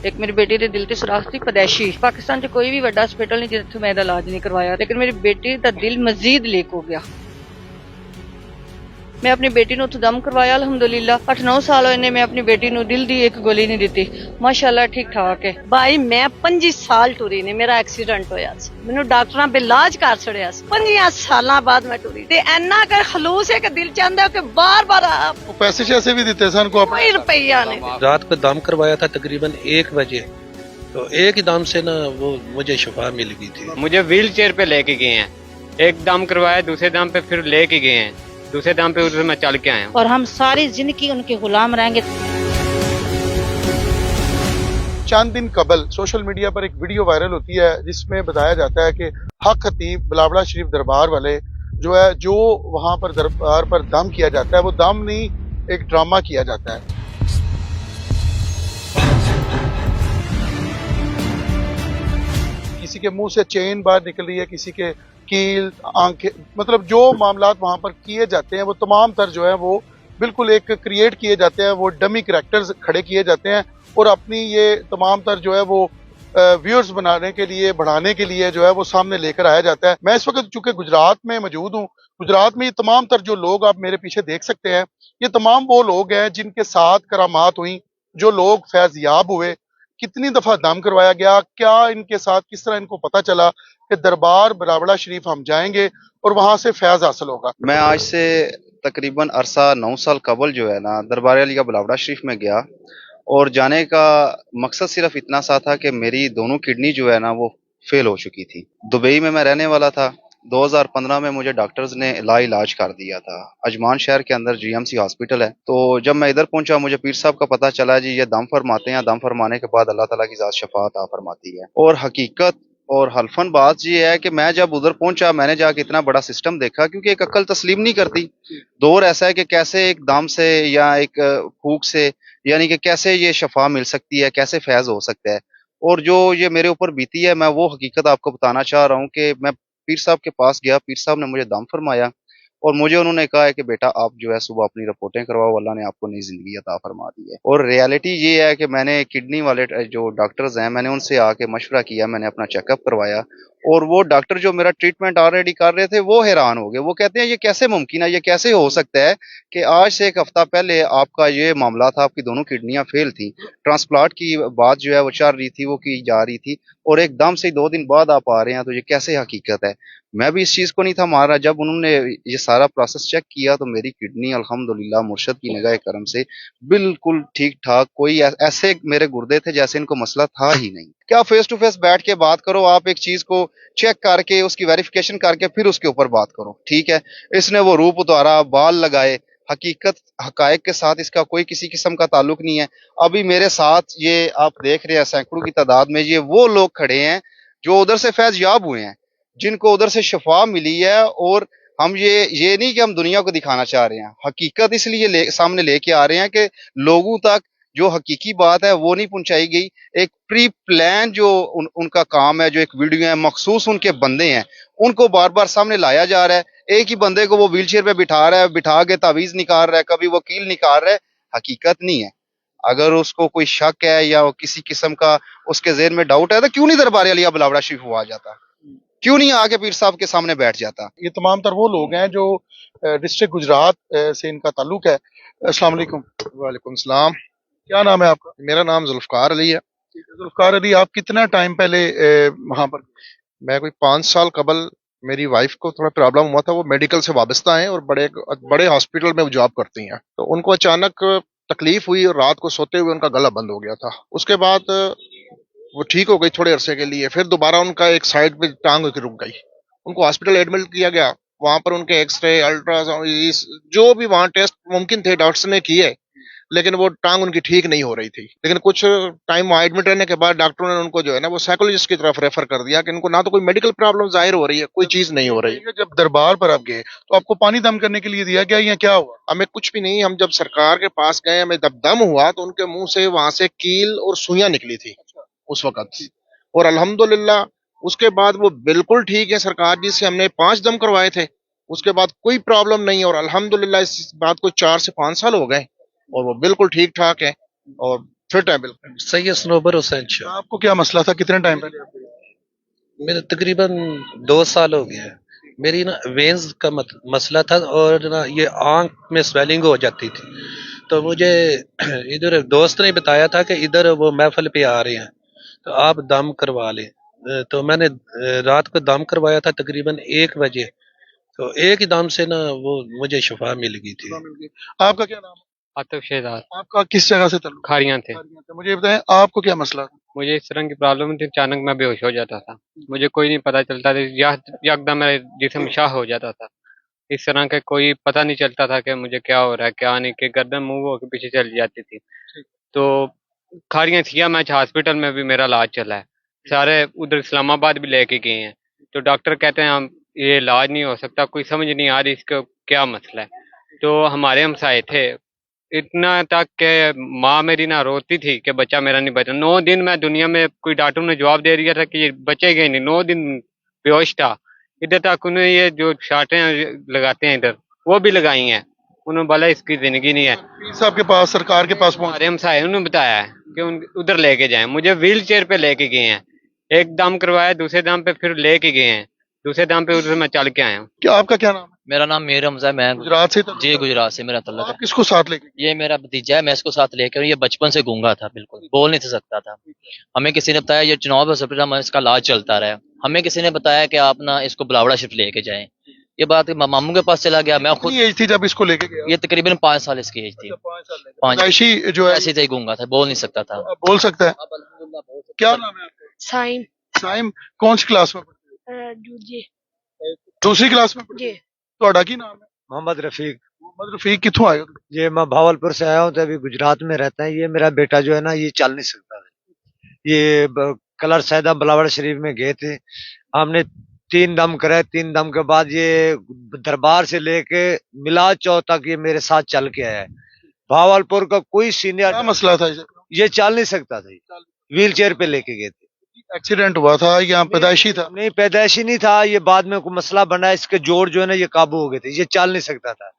एक मेरी बेटी दे दिल ते सुराख सी पैदाइशी। पाकिस्तान च कोई भी बड़ा हॉस्पिटल नहीं जिथे मैं इलाज नहीं करवाया, लेकिन मेरी बेटी दा दिल मजीद लीक हो गया। मैं अपनी बेटी ਨੂੰ दम करवाया अल्हम्दुलिल्लाह। 8-9 साल होए ने मैं अपनी बेटी ਨੂੰ दिल दी एक गोली नहीं दी। माशाअल्लाह ठीक ठाक है। भाई मैं 25 साल टुरी ने, मेरा एक्सीडेंट होया सी, मैनू डॉक्टरां बेलाज कर छड़िया सी। 25 सालां बाद मैं टुरी ते इन्ना कर खलूस है कि दिल चाहता है कि बार-बार पैसे शैसे भी देते सन को कोई रुपया नहीं। रात को दम करवाया था तकरीबन 1 बजे, तो एक ही दम से ना वो मुझे शिफा मिल गई थी। मुझे व्हील चेयर पे लेके गए हैं, एक दम करवाया, दूसरे दम पे फिर लेके गए हैं, दूसरे दम पे उधर मैं चल के आया। और हम सारी जिंदगी उनके गुलाम रहेंगे। चंद दिन कबल सोशल मीडिया पर एक वीडियो वायरल होती है जिसमें बताया जाता है कि हक खतीब बिलावड़ा शरीफ दरबार वाले जो वहां पर दरबार पर दम किया जाता है, वो दम नहीं, एक ड्रामा किया जाता है। किसी के मुंह से चेन बाहर निकल रही है, किसी के कील, आंखें, मतलब जो मामलात वहां पर किए जाते हैं वो तमाम तर जो है वो बिल्कुल एक क्रिएट किए जाते हैं, वो डमी करैक्टर्स खड़े किए जाते हैं और अपनी ये तमाम तर जो है वो व्यूअर्स बनाने के लिए, बढ़ाने के लिए जो है वो सामने लेकर आया जाता है। मैं इस वक्त चूंकि गुजरात में मौजूद हूँ, गुजरात में ये तमाम तर जो लोग आप मेरे पीछे देख सकते हैं, ये तमाम वो लोग हैं जिनके साथ करामात हुई, जो लोग फैज़याब हुए, कितनी दफा दम करवाया गया, क्या इनके साथ, किस तरह इनको पता चला कि दरबार बिलावड़ा शरीफ हम जाएंगे और वहां से फैज हासिल होगा। मैं आज से तकरीबन अरसा 9 साल कबल जो है ना दरबार अली का बिलावड़ा शरीफ में गया, और जाने का मकसद सिर्फ इतना सा था कि मेरी दोनों किडनी जो है ना वो फेल हो चुकी थी। दुबई में मैं रहने वाला था। 2015 में मुझे डॉक्टर्स ने इलाज कर दिया था। अजमान शहर के अंदर जीएमसी हॉस्पिटल है। तो जब मैं इधर पहुंचा, मुझे पीर साहब का पता चला जी ये दम फरमाते हैं, दम फरमाने के बाद अल्लाह ताला की ज़ात शफा अता फरमाती है। और हकीकत और हल्फन बात ये है कि मैं जब उधर पहुंचा, मैंने जाके इतना बड़ा सिस्टम देखा, क्योंकि एक अक्ल तस्लीम नहीं करती। दौर ऐसा है कि कैसे एक दम से या एक फूक से, यानी कि कैसे ये शफा मिल सकती है, कैसे फैज हो सकता है। और जो ये मेरे ऊपर बीती है, मैं वो हकीकत आपको बताना चाह रहा हूँ कि मैं पीर साहब के पास गया, पीर साहब ने मुझे दम फरमाया और मुझे उन्होंने कहा है कि बेटा आप जो है सुबह अपनी रिपोर्टें करवाओ, अल्लाह ने आपको नई जिंदगी अता फरमा दी है। और रियलिटी ये है कि मैंने किडनी वाले जो डॉक्टर्स हैं, मैंने उनसे आके मशवरा किया, मैंने अपना चेकअप करवाया, और वो डॉक्टर जो मेरा ट्रीटमेंट ऑलरेडी कर रहे थे वो हैरान हो गए। वो कहते हैं ये कैसे मुमकिन है, ये कैसे हो सकता है कि आज से 1 हफ्ता पहले आपका ये मामला था, आपकी दोनों किडनियां फेल थी, ट्रांसप्लांट की बात जो है वो चल रही थी, वो की जा रही थी, और एकदम से 2 दिन बाद आप आ रहे हैं, तो ये कैसे हकीकत है। मैं भी इस चीज को नहीं था मारा। जब उन्होंने ये सारा प्रोसेस चेक किया तो मेरी किडनी अल्हम्दुलिल्लाह मुर्शद की निगाह करम से बिल्कुल ठीक ठाक, कोई ऐसे मेरे गुर्दे थे जैसे इनको मसला था ही नहीं। क्या फेस टू फेस बैठ के बात करो, आप एक चीज को चेक करके उसकी वेरिफिकेशन करके फिर उसके ऊपर बात करो, ठीक है। इसने वो रूप उतारा, बाल लगाए, हकीकत हकायक के साथ इसका कोई किसी किस्म का ताल्लुक नहीं है। अभी मेरे साथ ये आप देख रहे हैं सैकड़ों की तादाद में ये वो लोग खड़े हैं जो उधर से फैज याब हुए हैं, जिनको उधर से शफा मिली है। और हम ये नहीं कि हम दुनिया को दिखाना चाह रहे हैं, हकीकत इसलिए सामने लेके आ रहे हैं कि लोगों तक जो हकीकी बात है वो नहीं पहुंचाई गई। एक प्री प्लान जो उनका काम है, जो एक वीडियो है, मखसूस उनके बंदे हैं, उनको बार बार सामने लाया जा रहा है। एक ही बंदे को वो व्हील चेयर पे बिठा रहा है, बिठा के तावीज निकाल रहा है, कभी वकील निकाल रहा है, हकीकत नहीं है। अगर उसको कोई शक है या किसी किस्म का उसके ज़हन में डाउट है तो क्यों नहीं दरबार अली बिलावड़ा शरीफ हुआ जाता, क्यों नहीं आके पीर साहब के सामने बैठ जाता। ये तमाम तर वो लोग हैं जो डिस्ट्रिक्ट गुजरात से इनका ताल्लुक है। अस्सलाम वालेकुम। वालेकुम सलाम। क्या नाम है आपका? मेरा नाम जुल्फकार अली है। जुल्फकार अली, आप कितना टाइम पहले वहां पर? मैं कोई 5 साल कबल, मेरी वाइफ को थोड़ा प्रॉब्लम हुआ था, वो मेडिकल से वाबस्ता हैं और बड़े हॉस्पिटल में वो जॉब करती हैं। तो उनको अचानक तकलीफ हुई और रात को सोते हुए उनका गला बंद हो गया था। उसके बाद वो ठीक हो गई थोड़े अरसे के लिए, फिर दोबारा उनका एक साइड पे टांग होकर रुक गई। उनको हॉस्पिटल एडमिट किया गया, वहां पर उनके एक्सरे, अल्ट्रासाउंड, जो भी वहां टेस्ट मुमकिन थे डॉक्टर्स ने किए, लेकिन वो टांग उनकी ठीक नहीं हो रही थी। लेकिन कुछ टाइम वहां एडमिट रहने के बाद डॉक्टरों ने उनको जो है ना वो साइकोलॉजिस्ट की तरफ रेफर कर दिया कि इनको ना तो कोई मेडिकल प्रॉब्लम जाहिर हो रही है, कोई चीज नहीं हो रही। जब दरबार पर आप गए तो आपको पानी दम करने के लिए दिया गया या क्या हुआ? हमें कुछ भी नहीं। हम जब सरकार के पास गए, हमें जब दम हुआ तो उनके मुंह से वहां से कील और सुइयां निकली थी उस वक्त, और अल्हम्दुलिल्लाह उसके बाद वो बिल्कुल ठीक है। सरकार जी से हमने 5 दम करवाए थे, उसके बाद कोई प्रॉब्लम नहीं, और अल्हम्दुलिल्लाह इस बात को 4 से 5 साल हो गए और वो बिल्कुल ठीक ठाक है। और फिट है बिल्कुल। सैयद सनोबर हुसैन शाह। आपको क्या मसला था, कितने टाइम पहले? मेरे तकरीबन 2 साल हो गया है। मेरी ना वेन्स का मसला था और ना ये आंख में स्वेलिंग हो जाती थी। तो मुझे इधर दोस्त ने बताया था कि इधर वो महफिल पे आ रहे हैं तो आप दम करवा लें। तो मैंने रात को दम करवाया था तकरीबन 1 बजे। तो एक ही दम से ना वो मुझे शिफा मिल गई थी। आपका क्या नाम है? आतिफ शेदार आपका किस जगह से ताल्लुक? खारियां थे। मुझे ये बताएं, आपको क्या मसला था? मुझे इस तरह की प्रॉब्लम थी, अचानक मैं बेहोश हो जाता था, मुझे कोई नहीं पता चलता था, यकदम मेरा जिस्म शाह हो जाता था। इस तरह का कोई पता नहीं चलता था कि मुझे क्या हो रहा है क्या नहीं, कि गर्दन मूव होकर पीछे चली जाती थी। तो खारियां CMH हॉस्पिटल में भी मेरा इलाज चला है, सारे उधर इस्लामाबाद भी लेके गए हैं। तो डॉक्टर कहते हैं हम ये इलाज नहीं हो सकता, कोई समझ नहीं आ रही इसका क्या मसला है। तो हमारे हमसाए थे, इतना तक के माँ मेरी ना रोती थी कि बच्चा मेरा नहीं बचा। 9 दिन मैं दुनिया में, कोई डॉक्टर ने जवाब दे दिया था कि ये बचेगा ही नहीं, 9 दिन बेहोश था। इधर तक उन्हें ये जो शार्टें लगाते हैं इधर, वो भी लगाई हैं। उन्होंने बोला इसकी जिंदगी नहीं है। पीर साहब के पास, सरकार के पास पहुंच? हमारे हमसाए उन्होंने बताया है कि उधर लेके जाएं, मुझे व्हील चेयर पे लेके गए हैं। एक दम करवाया, दूसरे दम पे फिर लेके गए हैं, दूसरे दम पे उधर मैं चल के आया हूँ। क्या आपका क्या नाम है? मेरा नाम मीर हमजा है, मैं गुजरात से? तो जी गुजरात से मेरा तल्लुक है। आप किसको साथ लेके? ये मेरा भतीजा है, मैं इसको साथ लेकर, ये बचपन से गूंगा था, बिल्कुल बोल नहीं सकता था। हमें किसी ने बताया ये चुनाव हॉस्पिटल में इसका इलाज चलता रहा। हमें किसी ने बताया कि आप ना इसको बुलावड़ा शिफ्ट लेके जाएं। ये बात मामू के पास चला गया, मैं खुद। कितनी एज थी जब इसको लेके गया? ये तकरीबन 5 साल इसकी एज थी। 5 पैदाइशी जो है ऐसे ही गूंगा था, बोल नहीं सकता था। अब बोल सकता है। अब अल्हम्दुलिल्लाह बोल सकता क्या नाम है आपका? साइम साइम। कौन सी क्लास में पढ़ते हो? दूजी दूसरी क्लास में पढ़ते जी हो? ਤੁਹਾਡਾ ਕੀ ਨਾਮ है? मोहम्मद रफीक। मोहम्मद रफीक। कित्थों आए हो? ये मैं भावलपुर से आया हूँ, तो अभी गुजरात में रहता है। ये मेरा बेटा जो है ना, ये चल नहीं सकता है। ये कलर सैदा बलावड़ शरीफ में गए थे, हमने 3 दम कराए। 3 दम के बाद ये दरबार से लेके मिलाद चौथ तक ये मेरे साथ चल के आया है। भावलपुर का कोई सीनियर, क्या मसला था इसे? ये चल नहीं सकता था, व्हील चेयर पे लेके गए थे। एक्सीडेंट हुआ था या पैदाइशी था? नहीं, पैदाइशी नहीं था, ये बाद में कोई मसला बना। इसके जोड़ जो है ना, ये काबू हो गए थे, ये चल नहीं सकता था।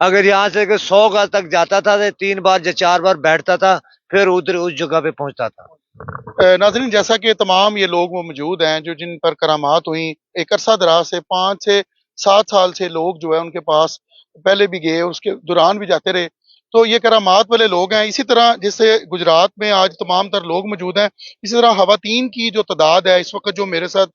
अगर यहाँ से 100 गज तक जाता था तो 3 बार या 4 बार बैठता था, फिर उधर उस जगह पे पहुंचता था। नाज़रीन, जैसा कि तमाम ये लोग वो मौजूद हैं जो जिन पर करामात हुई, एक अरसा दराज से 5 से 7 साल से लोग जो है उनके पास पहले भी गए, उसके दौरान भी जाते रहे। तो ये करामात वाले लोग हैं। इसी तरह जैसे गुजरात में आज तमाम तर लोग मौजूद हैं, इसी तरह खवातीन की जो तादाद है इस वक्त जो मेरे साथ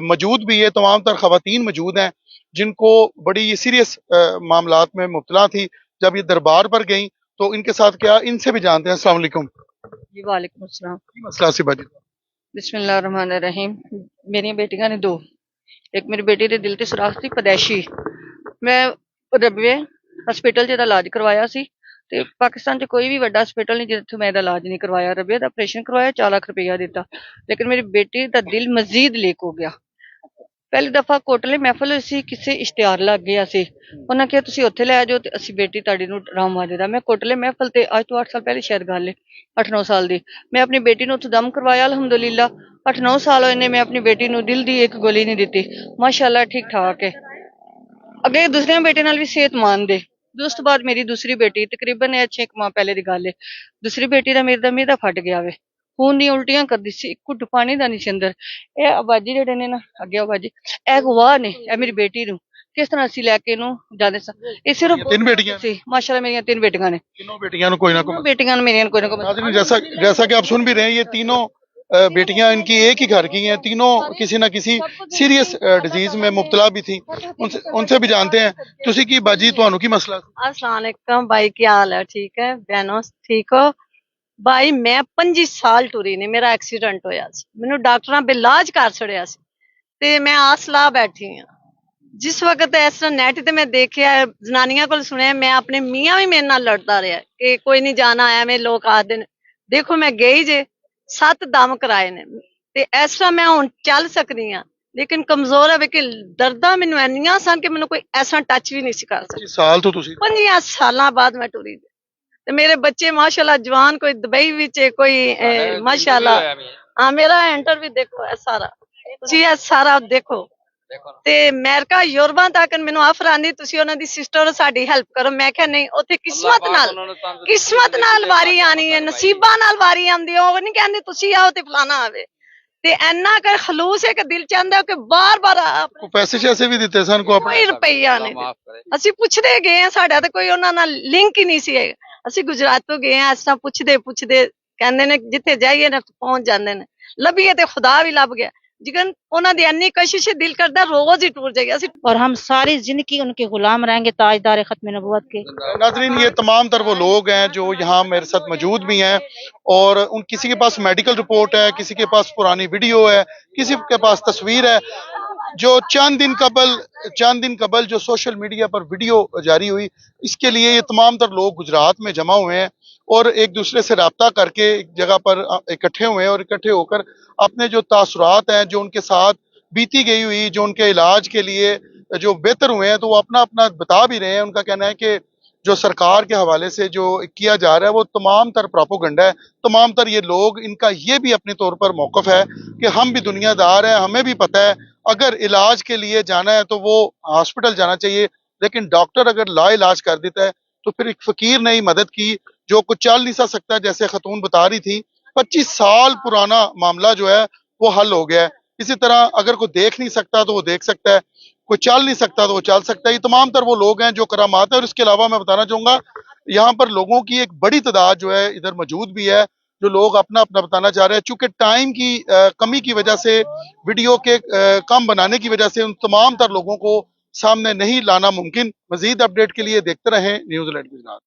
मौजूद भी है, तमाम तर खवातीन मौजूद हैं जिनको बड़ी सीरियस मामलात में मुब्तला थी। जब ये दरबार पर गई तो इनके साथ क्या, इनसे भी जानते हैं। अस्सलाम वालेकुम। जी वालेकुम अस्सलाम। की मसला सी बाजी? बिस्मिल्लाहिर्रहमानिर्रहीम। मेरी बेटियां ने 2, एक मेरी बेटी ਦੇ ਦਿਲ ਤੇ ਸੁਰਾਖ ਸੀ ਪਦੈਸ਼ੀ। ਮੈਂ ਰਬਵੇ ਹਸਪੀਟਲ 'ਚ ਇਹਦਾ ਇਲਾਜ ਕਰਵਾਇਆ ਸੀ ਤੇ ਪਾਕਿਸਤਾਨ 'ਚ ਕੋਈ ਵੀ ਵੱਡਾ ਹਸਪੀਟਲ ਨਹੀਂ ਜਿੱਥੇ ਮੈਂ ਇਹਦਾ ਇਲਾਜ ਨਹੀਂ ਕਰਵਾਇਆ। ਰਬਵੇ ਦਾ ਆਪਰੇਸ਼ਨ ਕਰਵਾਇਆ, 4 ਲੱਖ ਰੁਪਇਆ ਦਿੱਤਾ, ਲੇਕਿਨ ਮੇਰੀ ਬੇਟੀ ਦਾ ਦਿਲ ਮਜ਼ੀਦ ਲੀਕ ਹੋ ਗਿਆ। ਪਹਿਲੀ ਦਫਾ ਕੋਟਲੇ ਮਹਿਫਲ ਹੋਈ ਸੀ, ਕਿਸੇ ਇਸ਼ਤਿਹਾਰ ਲੱਗ ਗਿਆ ਸੀ, ਉਹਨਾਂ ਕਿਹਾ ਤੁਸੀਂ ਉੱਥੇ ਲੈ ਜਾਓ ਤੇ ਅਸੀਂ ਬੇਟੀ ਤੁਹਾਡੀ ਨੂੰ ਰਾਮ ਆ ਜਾਏਗਾ। ਮੈਂ ਕੋਟਲੇ ਮਹਿਫਲ ਤੇ ਅੱਜ ਤੋਂ 8 ਸਾਲ ਪਹਿਲੇ ਸ਼ਾਇਦ ਗੱਲ ਹੈ, 8-9 ਸਾਲ ਦੀ, ਮੈਂ ਆਪਣੀ ਬੇਟੀ ਨੂੰ ਉੱਥੇ ਦਮ ਕਰਵਾਇਆ। ਅਲਹਮਦੁਲਿल्लाह 8-9 ਸਾਲ ਹੋਏ ਨੇ, ਮੈਂ ਆਪਣੀ ਬੇਟੀ ਨੂੰ ਦਿਲ ਦੀ ਇੱਕ ਗੋਲੀ ਨਹੀਂ ਦਿੱਤੀ। ਮਾਸ਼ਾਅੱਲਾ ਠੀਕ ਠਾਕ ਹੈ। ਅੱਗੇ ਦੂਸਰੀਆਂ ਬੇਟੇ ਨਾਲ ਵੀ ਸਿਹਤਮੰਦ ਦੇ। ਉਸ ਤੋਂ ਬਾਅਦ ਮੇਰੀ ਦੂਸਰੀ ਬੇਟੀ ਤਕਰੀਬਨ 6 ਮਾਹ ਪਹਿਲੇ ਦੀ ਗੱਲ ਹੈ, ਦੂਸਰੀ ਬੇਟੀ ਦਾ ਮੇਰੇ ਦਾ ਮਿਹਦਾ ਫਟ ਗਿਆ ਵੇ, ਖੂਨ ਦੀਆਂ ਉਲਟੀਆਂ ਕਰਦੀ ਸੀ, ਇੱਕ ਘੁੱਟ ਪਾਣੀ ਦਾ ਨਹੀਂ ਸੀ ਅੰਦਰ। ਇਹ ਆਬਾਜੀ ਜਿਹੜੇ ਨੇ ਨਾ, ਅੱਗੇ ਆਬਾਜੀ ਇਹ ਗਵਾਹ ਨੇ, ਇਹ ਮੇਰੀ ਬੇਟੀ ਨੂੰ ਕਿਸ ਤਰ੍ਹਾਂ ਅਸੀਂ ਲੈ ਕੇ ਇਹਨੂੰ ਜਾਂਦੇ ਸਾਂ। ਇਹ ਸਿਰਫ 3 बेटियां ਸੀ। ਮਾਸ਼ਾਅੱਲਾ ਮੇਰੀਆਂ 3 ਬੇਟੀਆਂ ਨੇ। तीनों बेटियां कोई ना कोई। बेटियां मेरियां कोई ना कोई। नाज़रीन, जैसा कि आप सुन भी रहे हैं, ये तीनों बेटियां इनकी एक ही घर की हैं। तीनों किसी ना किसी सीरियस डिजीज में मुब्तला भी थी। उनसे भी जानते हैं। तुसी की बाजी, तुहानू की मसला? अस्सलाम वालेकुम भाई, क्या हाल है? ठीक है बहनों, ठीक हो भाई? मैं 25 साल टुरी ने, मेरा एक्सीडेंट होया सी, मैनू डॉक्टरां बे इलाज कर छड़िया सी ते मैं आस ला बैठी हां। जिस वक्त इस नैट ते मैं देखिया, जनानियां कोल सुनिया, मैं अपने मियां भी मेरे नाल लड़दा रहा कि कोई नहीं जाना आया। मैं लोग आखदे ने, देखो मैं गई जे 7 दम कराए ने ते इस तरह मैं हुण चल सकनी हां, लेकिन कमजोर है कि दर्दां मैनू इन्नियां सन कि मैनू कोई ऐसा टच भी नहीं सी कर सकदा। साल तो तुसी 25 सालां बाद मैं टुरी ते मेरे बच्चे माशाल्लाह जवान, कोई दुबई विच है, कोई माशाल्लाह। हाँ, मेरा एंटर भी देखो है सारा जी, है सारा देखो। ਤੇ ਅਮਰੀਕਾ ਯੂਰਪਾਂ ਤੱਕ ਮੈਨੂੰ ਆਫਰ ਆਂਦੀ ਤੁਸੀਂ ਉਹਨਾਂ ਦੀ ਸਿਸਟਰ ਸਾਡੀ ਹੈਲਪ ਕਰੋ। ਮੈਂ ਕਿਹਾ ਨਹੀਂ, ਉੱਥੇ ਕਿਸਮਤ ਨਾਲ ਵਾਰੀ ਆਣੀ ਹੈ, ਨਸੀਬਾਂ ਨਾਲ ਵਾਰੀ ਆਉਂਦੀ ਹੈ। ਉਹ ਨਹੀਂ ਕਹਿੰਦੇ ਤੁਸੀਂ ਆਓ ਤੇ ਫਲਾਣਾ ਆਵੇ। ਤੇ ਇੰਨਾ ਕਰ ਖਲੂਸ ਹੈ ਕਿ ਦਿਲ ਚਾਹੁੰਦਾ ਕਿ ਬਾਰ-ਬਾਰ को पैसे शैसे भी दिते सन को अपने ਕੋਈ ਰੁਪਈਆ ਨਹੀਂ ਅਸੀਂ ਪੁੱਛਦੇ ਗਏ ਆ, ਸਾਡਾ ਤਾਂ ਕੋਈ ਉਹਨਾਂ ਨਾਲ ਲਿੰਕ ਹੀ ਨਹੀਂ ਸੀ ਹੈਗਾ। ਅਸੀਂ ਗੁਜਰਾਤ ਤੋਂ ਗਏ ਆ, ਇਸ ਤਰ੍ਹਾਂ ਪੁੱਛਦੇ ਕਹਿੰਦੇ ਨੇ ਜਿੱਥੇ ਜਾਈਏ ਨਾ ਪਹੁੰਚ ਜਾਂਦੇ ਨੇ। ਲੱਭੀਏ ਤੇ ਖੁਦਾ ਵੀ ਲੱਭ ਗਿਆ। ਜਿਕਨ ਉਹਨਾਂ ਦੀ ਇੰਨੀ ਕੋਸ਼ਿਸ਼ ਦਿਲ ਕਰਦਾ ਰੋਜ਼ ही टूट जाएगा। और हम सारी जिंदगी उनके गुलाम रहेंगे ताजदार खत्म नबूवत के। नाजरीन, ये तमाम तर वो लोग हैं जो यहाँ मेरे साथ मौजूद भी हैं और उन किसी के पास मेडिकल रिपोर्ट है, किसी के पास पुरानी वीडियो है, किसी के पास तस्वीर है। जो चंद दिन कबल जो सोशल मीडिया पर वीडियो जारी हुई, इसके लिए ये तमाम तर लोग गुजरात में जमा हुए हैं और एक दूसरे से रब्ता करके एक जगह पर इकट्ठे हुए हैं और इकट्ठे होकर अपने जो तासुरात हैं, जो उनके साथ बीती गई हुई, जो उनके इलाज के लिए जो बेहतर हुए हैं, तो वो अपना अपना बता भी रहे हैं। उनका कहना है कि जो सरकार के हवाले से जो किया जा रहा है वो तमाम तर प्रोपोगंडा है। तमाम तर ये लोग, इनका ये भी अपने तौर पर मौकफ है कि हम भी दुनियादार हैं, हमें भी पता है अगर इलाज के लिए जाना है तो वो हॉस्पिटल जाना चाहिए, लेकिन डॉक्टर अगर ला इलाज कर देता है तो फिर एक फकीर ने ही मदद की जो कुछ चल नहीं सकता। जैसे खतून बता रही थी, 25 साल पुराना मामला जो है वो हल हो गया है। इसी तरह अगर कोई देख नहीं सकता तो वो देख सकता है, कोई चल नहीं सकता तो वो चल सकता है। ये तमाम तर वो लोग हैं जो करामात है। और इसके अलावा मैं बताना चाहूंगा, यहाँ पर लोगों की एक बड़ी तादाद जो है इधर मौजूद भी है, जो लोग अपना अपना बताना चाह रहे हैं। चूंकि टाइम की कमी की वजह से, वीडियो के कम बनाने की वजह से उन तमाम तर लोगों को सामने नहीं लाना मुमकिन। मजीद अपडेट के लिए देखते रहें न्यूज़ अलर्ट गुजरात।